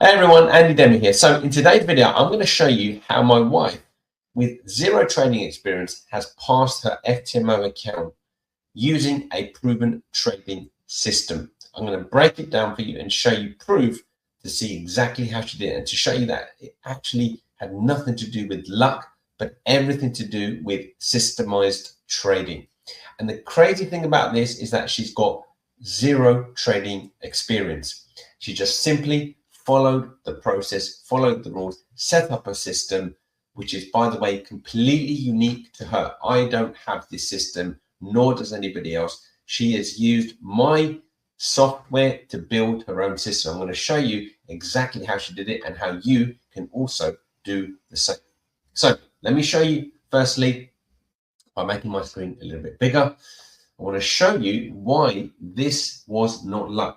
Hey everyone, Andy Demi here. So in today's video, I'm going to show you how my wife with zero trading experience has passed her FTMO account using a proven trading system. I'm going to break it down for you and show you proof to see exactly how she did it and to show you that it actually had nothing to do with luck, but everything to do with systemized trading. And the crazy thing about this is that she's got zero trading experience. She just simply followed the process, followed the rules, set up a system, which is, by the way, completely unique to her. I don't have this system, nor does anybody else. She has used my software to build her own system. I'm going to show you exactly how she did it and how you can also do the same. So let me show you, firstly, by making my screen a little bit bigger, I want to show you why this was not luck.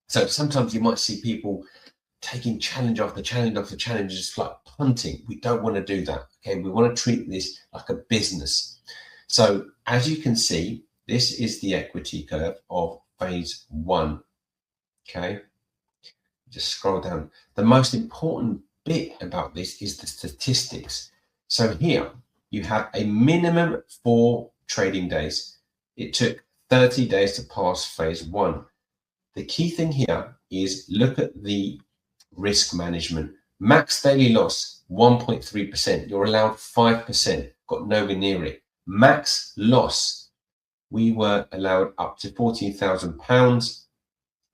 So sometimes you might see people taking challenge after challenge after challenge, just like punting. We don't want to do that. Okay, we want to treat this like a business. So as you can see, this is the equity curve of phase one. Okay, just scroll down. The most important bit about this is the statistics. So here you have a minimum 4 trading days. It took 30 days to pass phase one. The key thing here is look at the risk management. Max daily loss, 1.3%. You're allowed 5%, got nowhere near it. Max loss, we were allowed up to £14,000.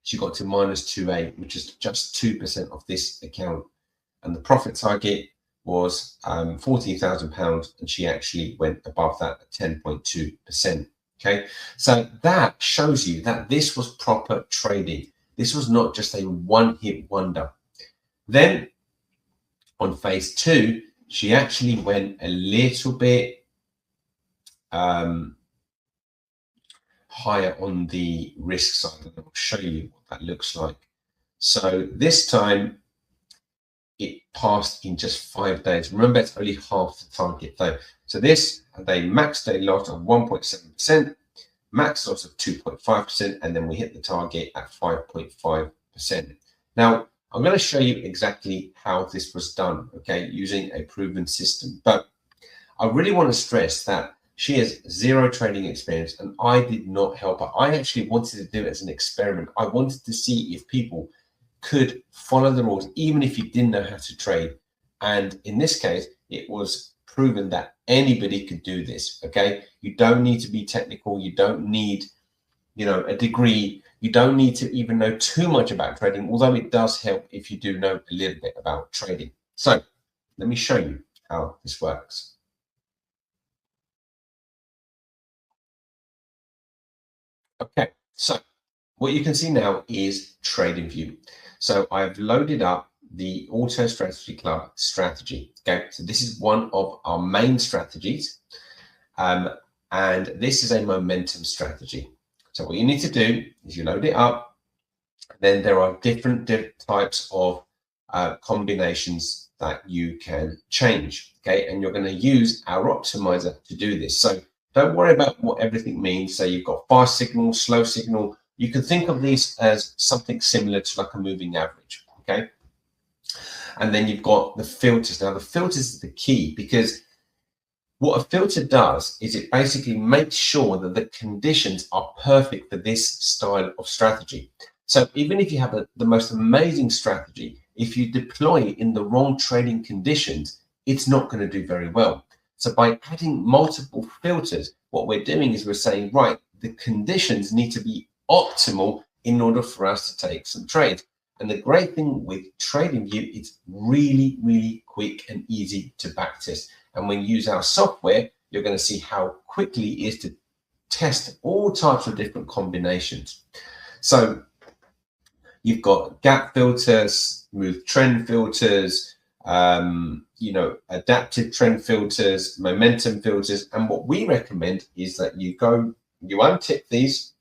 She got to -2A, which is just 2% of this account. And the profit target was £14,000, and she actually went above that at 10.2%. Okay, so that shows you that this was proper trading. This was not just a one-hit wonder. Then on phase two, she actually went a little bit higher on the risk side, and I'll show you what that looks like. So this time it passed in just 5 days. Remember, it's only half the target though. So this had a max daily loss of 1.7%, max loss of 2.5%, and then we hit the target at 5.5%. Now, I'm going to show you exactly how this was done, okay, using a proven system. But I really want to stress that she has zero trading experience, and I did not help her. I actually wanted to do it as an experiment. I wanted to see if people could follow the rules, even if you didn't know how to trade. And in this case, it was proven that anybody could do this. Okay, you don't need to be technical. You don't need, a degree. You don't need to even know too much about trading, although it does help if you do know a little bit about trading. So let me show you how this works. Okay, so what you can see now is Trading View. So I've loaded up the Auto Strategy Club strategy. Okay, so this is one of our main strategies, and this is a momentum strategy. So what you need to do is you load it up. Then there are different types of combinations that you can change. Okay, and you're going to use our optimizer to do this. So don't worry about what everything means. So you've got fast signal, slow signal. You can think of these as something similar to like a moving average. Okay. And then you've got the filters. Now the filters is the key, because what a filter does is it basically makes sure that the conditions are perfect for this style of strategy. So even if you have the most amazing strategy, if you deploy it in the wrong trading conditions, it's not going to do very well. So by adding multiple filters, what we're doing is we're saying, right, the conditions need to be optimal in order for us to take some trades. And the great thing with Trading View, it's really, really quick and easy to backtest. And when you use our software, you're going to see how quickly it is to test all types of different combinations. So you've got gap filters, smooth trend filters, adaptive trend filters, momentum filters. And what we recommend is that you untick these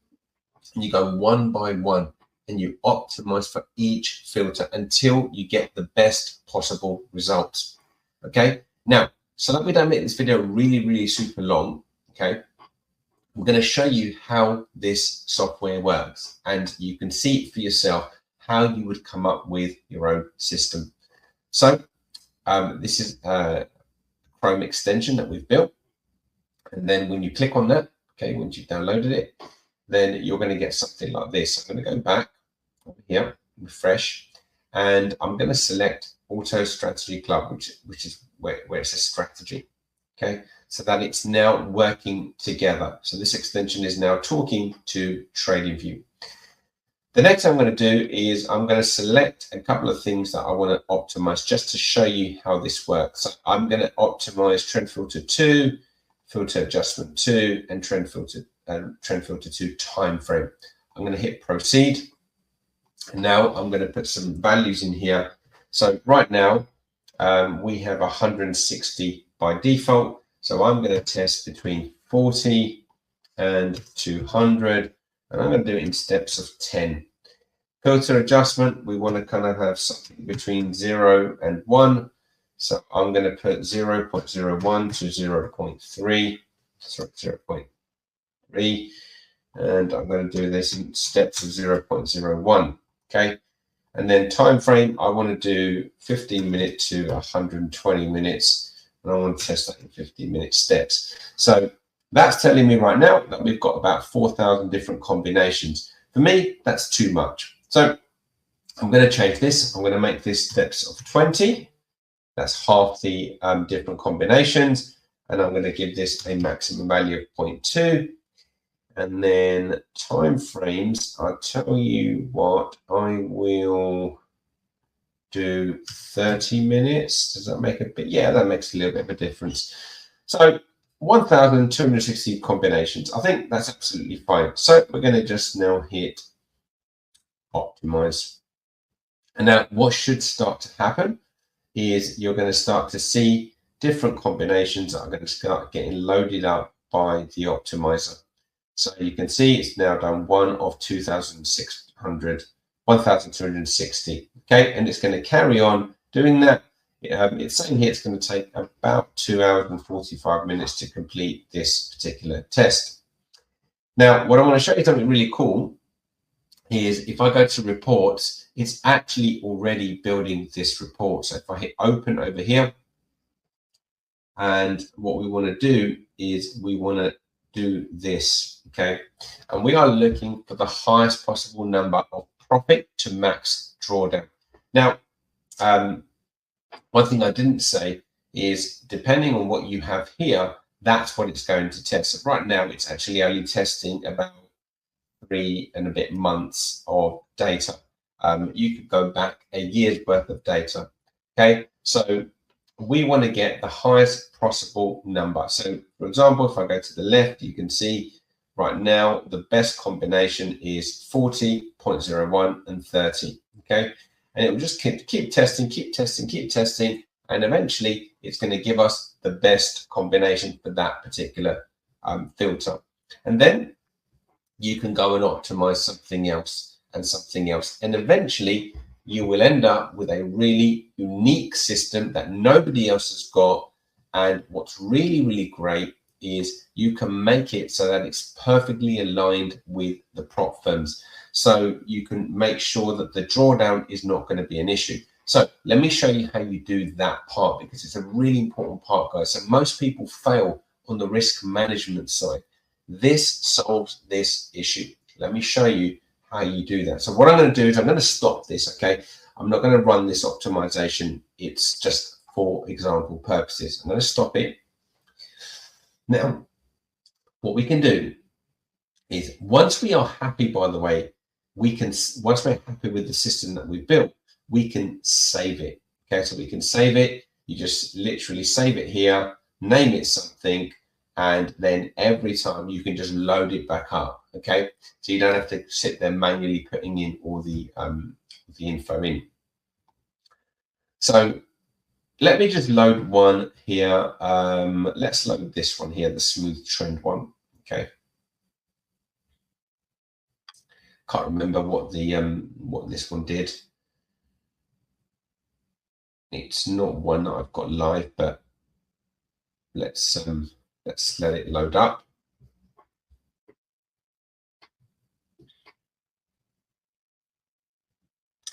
and you go one by one and you optimize for each filter until you get the best possible results. Okay. Now, so that we don't make this video really, really super long, okay, I'm going to show you how this software works, and you can see for yourself how you would come up with your own system. So this is a Chrome extension that we've built. And then when you click on that, okay, once you've downloaded it, then you're going to get something like this. I'm going to go back over here, refresh, and I'm going to select Auto Strategy Club, which is where it says strategy, okay, so that it's now working together. So this extension is now talking to TradingView. The next thing I'm going to do is I'm going to select a couple of things that I want to optimize just to show you how this works. So I'm going to optimize Trend Filter 2, Filter Adjustment 2, and Trend Filter 2 time frame. I'm going to hit Proceed. And now I'm going to put some values in here. So right now we have 160 by default. So I'm going to test between 40 and 200. And I'm going to do it in steps of 10. Filter adjustment, we want to kind of have something between 0 and 1. So I'm going to put 0.01 to 0.3, sorry, 0.3. And I'm going to do this in steps of 0.01. Okay. And then time frame, I want to do 15 minutes to 120 minutes. And I want to test that in 15-minute steps. So that's telling me right now that we've got about 4,000 different combinations. For me, that's too much. So I'm going to change this. I'm going to make this steps of 20. That's half the different combinations. And I'm going to give this a maximum value of 0.2. And then time frames, I'll tell you what, I will do 30 minutes. Does that make a bit? Yeah, that makes a little bit of a difference. So 1,260 combinations. I think that's absolutely fine. So we're going to just now hit optimize. And now what should start to happen is you're going to start to see different combinations that are going to start getting loaded up by the optimizer. So you can see it's now done one of 1,260. Okay, and it's going to carry on doing that. It's saying here it's going to take about 2 hours and 45 minutes to complete this particular test. Now, what I want to show you something really cool is if I go to reports, it's actually already building this report. So if I hit open over here, and what we want to do is we want to do this, okay? And we are looking for the highest possible number of profit to max drawdown. Now, one thing I didn't say is depending on what you have here, that's what it's going to test. So right now, it's actually only testing about 3 and a bit months of data. You could go back a year's worth of data, okay? So we want to get the highest possible number. So for example, if I go to the left, you can see right now, the best combination is 40, 0.01 and 30, okay? And it will just keep testing, and eventually it's going to give us the best combination for that particular filter. And then you can go and optimize something else and something else. And eventually you will end up with a really unique system that nobody else has got. And what's really, really great is you can make it so that it's perfectly aligned with the prop firms. So you can make sure that the drawdown is not going to be an issue. So let me show you how you do that part, because it's a really important part, guys. So most people fail on the risk management side. This solves this issue. Let me show you how you do that. So what I'm going to do is I'm going to stop this, okay? I'm not going to run this optimization. It's just for example purposes. I'm going to stop it. Now, what we can do is once we are happy, by the way, once we're happy with the system that we built, we can save it. Okay, so we can save it. You just literally save it here, name it something, and then every time you can just load it back up. Okay, so you don't have to sit there manually putting in all the info in. So let me just load one here. Let's load this one here, the smooth trend one. Okay. Can't remember what the what this one did. It's not one that I've got live, but let's let it load up.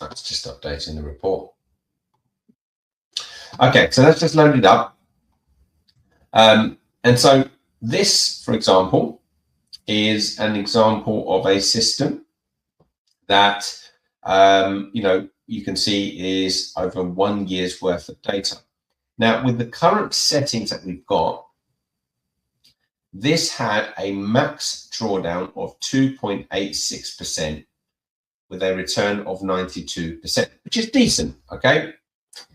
That's just updating the report. Okay, so that's just loaded up. And so this, for example, is an example of a system that, you can see is over 1 year's worth of data. Now, with the current settings that we've got, this had a max drawdown of 2.86% with a return of 92%, which is decent, okay?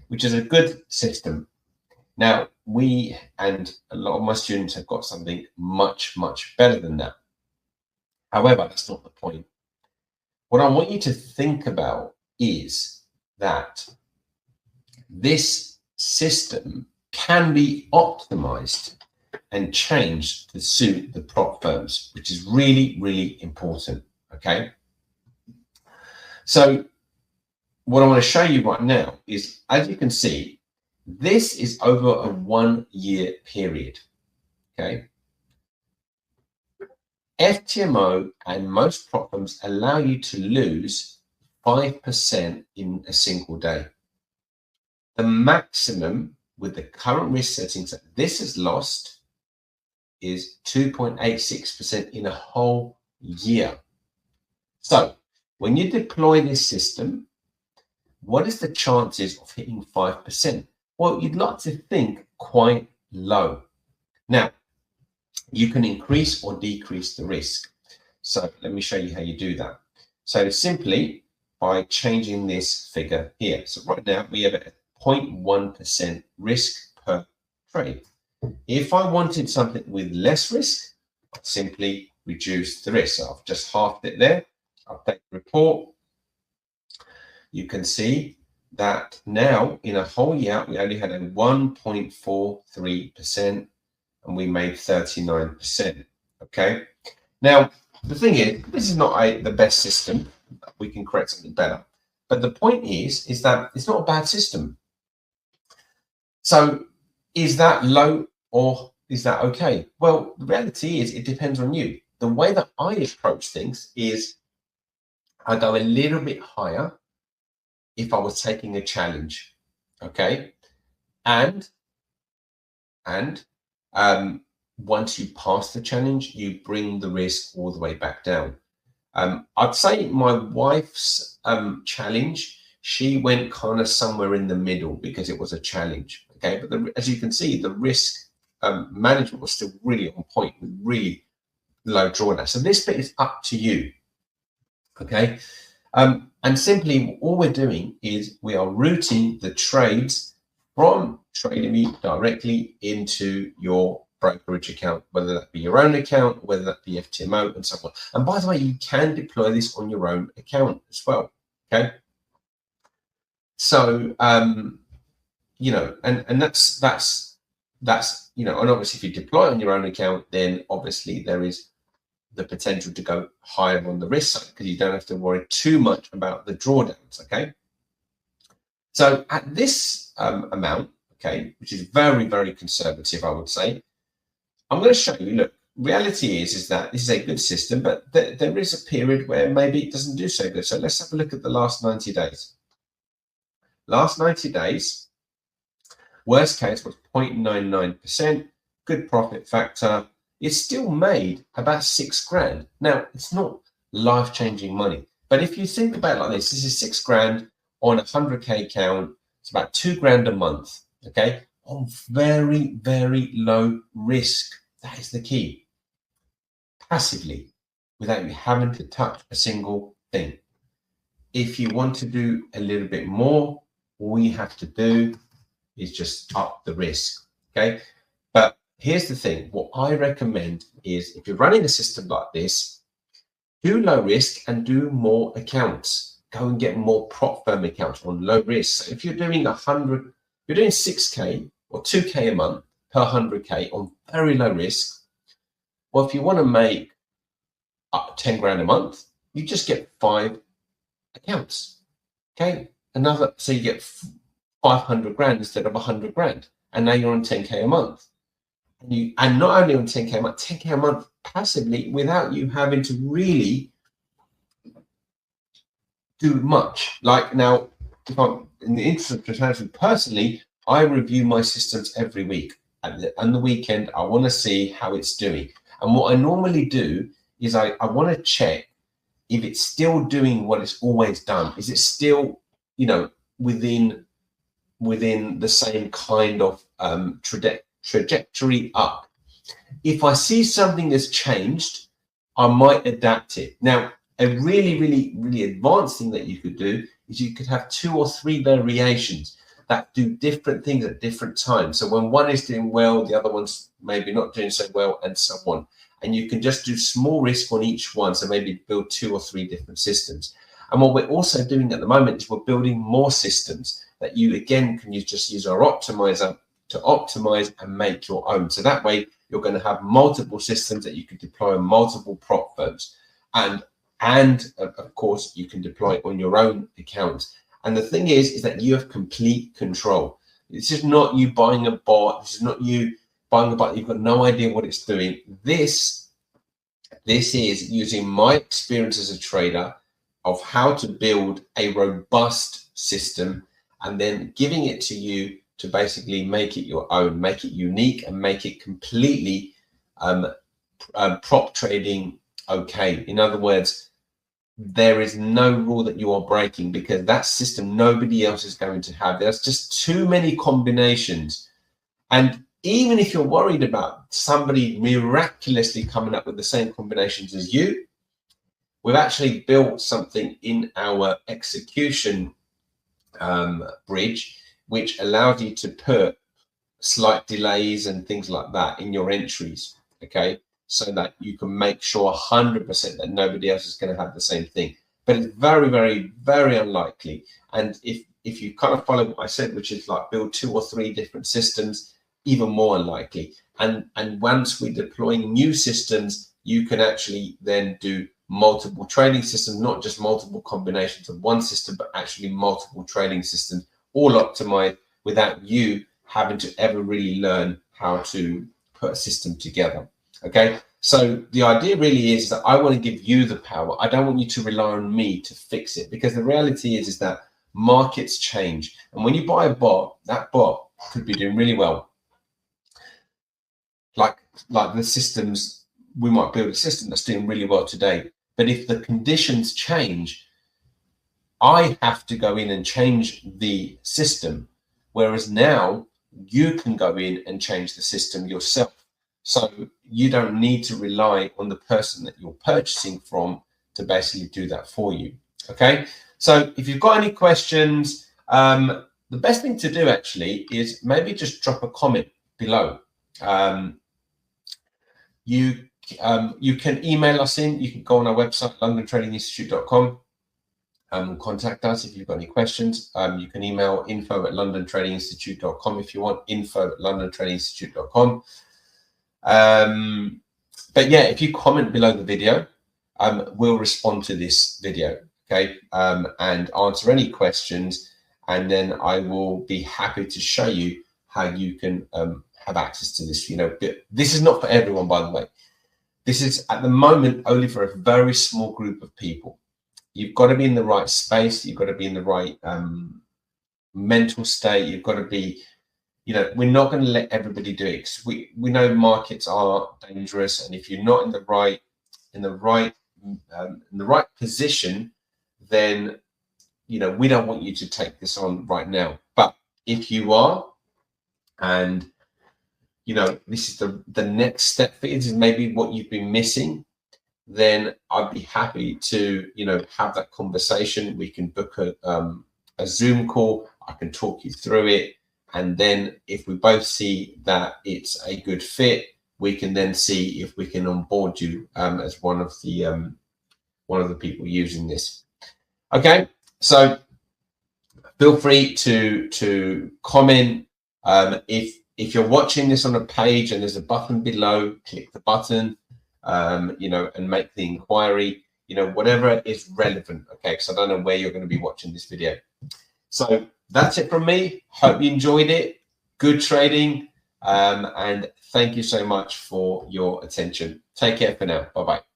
Which is a good system. Now, we and a lot of my students have got something much, much better than that. However, that's not the point. What I want you to think about is that this system can be optimized and changed to suit the prop firms, which is really, really important, okay? So what I want to show you right now is, as you can see, this is over a 1 year period, okay? FTMO and most prop firms allow you to lose 5% in a single day. The maximum with the current risk settings that this has lost is 2.86% in a whole year. So when you deploy this system, what is the chances of hitting 5%? Well, you'd like to think quite low. Now, you can increase or decrease the risk. So let me show you how you do that. So simply by changing this figure here. So right now we have a 0.1% risk per trade. If I wanted something with less risk, I'd simply reduce the risk. So I've just halved it there. Update the report. You can see that now in a whole year, we only had a 1.43% and we made 39%, okay? Now, the thing is, this is not the best system. We can create something better. But the point is that it's not a bad system. So is that low or is that okay? Well, the reality is it depends on you. The way that I approach things is I go a little bit higher if I was taking a challenge, okay? And once you pass the challenge, you bring the risk all the way back down. I'd say my wife's challenge, she went kind of somewhere in the middle because it was a challenge, okay? But as you can see, the risk management was still really on point with really low drawdown. So this bit is up to you, okay? And simply all we're doing is we are routing the trades from TradingView directly into your brokerage account, whether that be your own account, whether that be FTMO and so on. And by the way, you can deploy this on your own account as well, okay? So, and that's, and obviously if you deploy on your own account, then obviously there is the potential to go higher on the risk side because you don't have to worry too much about the drawdowns, okay? So at this amount, okay, which is very, very conservative, I would say, I'm going to show you, look, reality is that this is a good system, but there is a period where maybe it doesn't do so good. So let's have a look at the last 90 days. Last 90 days, worst case was 0.99%, good profit factor. It's still made about $6,000. Now, it's not life-changing money, but if you think about it like this is $6,000 on a 100K account. It's about $2,000 a month, okay, on very, very low risk. That is the key. Passively, without you having to touch a single thing. If you want to do a little bit more, all you have to do is just up the risk, okay? But here's the thing. What I recommend is if you're running a system like this, do low risk and do more accounts. Go and get more prop firm accounts on low risk. So if you're doing you're doing 6K or 2K a month per 100K on very low risk. Well, if you want to make up $10,000 a month, you just get 5 accounts. Okay, so you get 500 grand instead of 100 grand, and now you're on 10K a month. And not only on 10K a month, 10K a month passively without you having to really do much. Like now, if I'm in the interest of transparency, personally, I review my systems every week. On the weekend, I want to see how it's doing. And what I normally do is I want to check if it's still doing what it's always done. Is it still, within the same kind of trajectory up? If I see something has changed, I might adapt it. Now, a really, really, really advanced thing that you could do is you could have 2 or 3 variations that do different things at different times. So when one is doing well, the other one's maybe not doing so well, and so on. And you can just do small risk on each one. So maybe build 2 or 3 different systems. And what we're also doing at the moment is we're building more systems that you, again, can just use our optimizer to optimize and make your own. So that way you're going to have multiple systems that you can deploy on multiple prop firms. And of course, you can deploy it on your own account. And the thing is that you have complete control. This is not you buying a bot. This is not you buying a bot. You've got no idea what it's doing. This is using my experience as a trader of how to build a robust system and then giving it to you to basically make it your own, make it unique, and make it completely prop trading okay. In other words, there is no rule that you are breaking, because that system nobody else is going to have. There's just too many combinations. And even if you're worried about somebody miraculously coming up with the same combinations as you, we've actually built something in our execution bridge, which allows you to put slight delays and things like that in your entries, okay? So that you can make sure 100% that nobody else is going to have the same thing. But it's very, very, very unlikely. And if you kind of follow what I said, which is like build 2 or 3 different systems, even more unlikely. And once we're deploying new systems, you can actually then do multiple trading systems, not just multiple combinations of one system, but actually multiple trading systems, all optimized without you having to ever really learn how to put a system together. Okay, so the idea really is that I want to give you the power. I don't want you to rely on me to fix it, because the reality is that markets change. And when you buy a bot, that bot could be doing really well. Like the systems, we might build a system that's doing really well today. But if the conditions change, I have to go in and change the system. Whereas now you can go in and change the system yourself. So you don't need to rely on the person that you're purchasing from to basically do that for you. Okay. So if you've got any questions, the best thing to do actually is maybe just drop a comment below. You can email us in. You can go on our website, londontradinginstitute.com. Contact us if you've got any questions. You can email info@londontradinginstitute.com if you want, info@londontradinginstitute.com. But yeah, if you comment below the video, we'll respond to this video, okay, and answer any questions, and then I will be happy to show you how you can have access to this. This is not for everyone, by the way. This is at the moment only for a very small group of people. You've got to be in the right space. You've got to be in the right mental state. You've got to be, we're not going to let everybody do it, because we know markets are dangerous, and if you're not in the right position, then we don't want you to take this on right now. But if you are, and this is the next step for you, this is maybe what you've been missing, then I'd be happy to have that conversation. We can book a Zoom call. I can talk you through it. And then if we both see that it's a good fit, we can then see if we can onboard you as one of the people using this. Okay, so feel free to comment. If you're watching this on a page and there's a button below, click the button, and make the inquiry, whatever is relevant. Okay, because I don't know where you're going to be watching this video. So that's it from me. Hope you enjoyed it. Good trading. And thank you so much for your attention. Take care for now. Bye-bye.